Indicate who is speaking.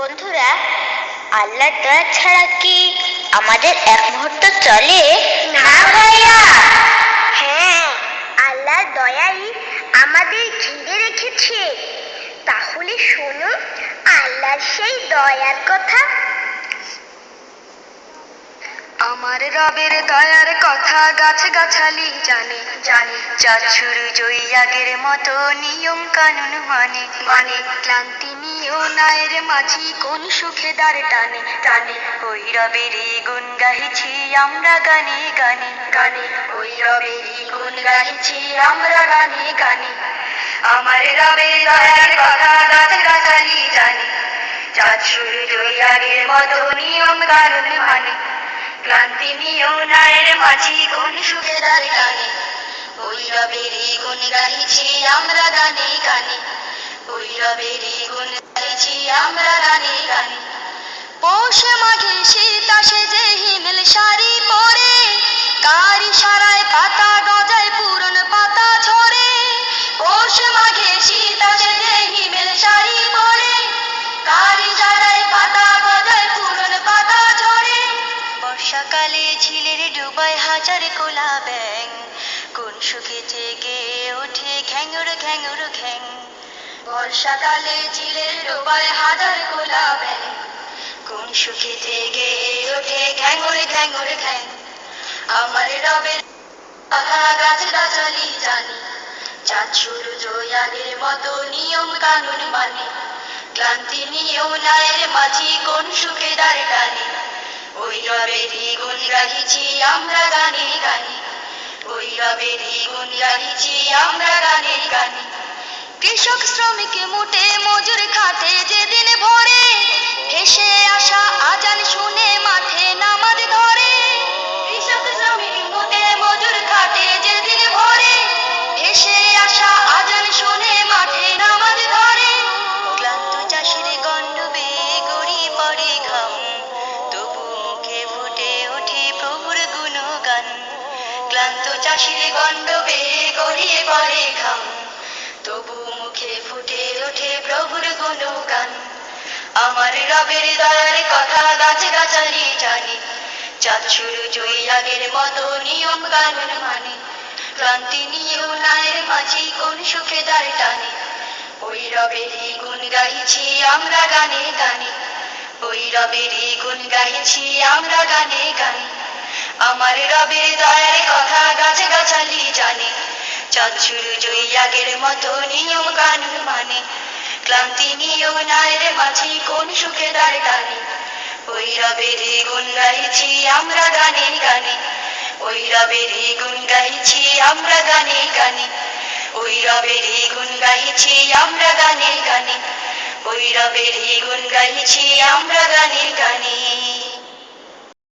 Speaker 1: বন্ধুরা, আল্লাহর দয়া ছাড়া কি আমাদের এক মুহূর্ত চলে? না ভাইয়া। হ্যাঁ, আল্লাহর দয়াই আমাদের ঘিরে রেখেছে। তাহলে শোনো আল্লাহর সেই দয়ার কথা।
Speaker 2: আমার রবের দয়ার কথা গাছ গাছালি জানে জানে, চাঁদ সূর্য আগের মতো নিয়ম কানুন মানে মানে, ক্লান্তি নিয়েও নায়ের মাঝি কোন সুখে দাঁড় টানে টানে। ওই রবেরই গুণ গাইছি আমরা গানে গানে গানে, ওই রবেরই গুণ গাইছি আমরা গানে গানে। আমার রবের দয়ার কথা গাছ গাছালি জানে, চাঁদ সূর্য আগের মতো নিয়ম কানুন মানে, ক্লান্তি নিয়েও নায়ের মাঝি কোন সুখে দাঁড় টানে। ওই রবেরই গুণ গাইছি আমরা গানে গানে, ওই রবেরই গুণ গাইছি আমরা গানে গানে। পৌষ মাঘে শীত আসে যে হিমেল শাড়ি পরে, কার ইশারায় পাতা গজায় পুরন পাতা ঝরে। পৌষ মাঘে শীত আসে যে হিমেল শাড়ি পরে, কার ইশারায় পাতা গজায় পুরন পাতা ঝরে। বর্ষাকালে ঝিলের ডুবায় হাজার কোলা ব্যাং, কোন সুখে জেগে ওঠে ঘ্যাঙুর ঘ্যাঙুর ঘ্যাং। বর্ষাকালে ঝিলের ডুবায় হাজার কোলা ব্যাং, কোন সুখে জেগে ওঠে ঘ্যাঙুর ঘ্যাঙুর ঘ্যাং। আমার রবের কথা গাছ গাছালি জানি, চাঁদ সূর্য আগের মতো নিয়ম কানুন মানে, ক্লান্তি নিয়েও নায়ের মাঝি কোন সুখে দাঁড় টানে। ওই রবেরই গুণ গাইছি আমরা গানে গানে, ওই রবেরই গুণ গাইছি আমরা গানে গানে। কৃষক শ্রমিক মুটে মজুর খাটে যেদিন ভোরে, ভেসে আসা আজান শুনে মাঠে নামাজ ধরে। কৃষক শ্রমিক মুটে মজুর খাটে যেদিন ভোরে, ভেসে আসা আজান শুনে মাঠে নামাজ ধরে। ক্লান্ত চাষির গণ্ডবে গড়ি পড়ে ঘাম, তবু মুখে ফুটে ওঠে প্রভুর গুণগান। ক্লান্ত চাষির গণ্ডবে গড়িয়ে পড়ে ঘাম, তবু মুখে ফুটে ওঠে প্রভুর গুণগান। আমার রবের দয়ার কথা গাছ গাছালি জানে, চাঁদ সূর্য আগের মতো নিয়ম কানুন মানে, ক্লান্তি নিয়েও নায়ের মাঝি কোন সুখে দাঁড় টানে। ওই রবেরই গুণ গাইছি আমরা গানে গানে, ওই রবেরই গুণ গাইছি আমরা গানে গানে। আমার রবের দয়ার কথা গাছ গাছালি জানে, চাঁদ সূর্য আগের মতো নিয়ম কানুন মানে, ক্লান্তি নিয়েও নায়ের মাঝি কোন সুখে দাঁড় টানে। ওই রবেরই গুণ গাইছি আমরা গানে গানে, ওই রবেরই গুণ গাইছি আমরা গানে গানে, ওই রবেরই গুণ গাইছি আমরা গানে গানে, ওই রবেরই গুণ গাইছি আমরা গানে গানে।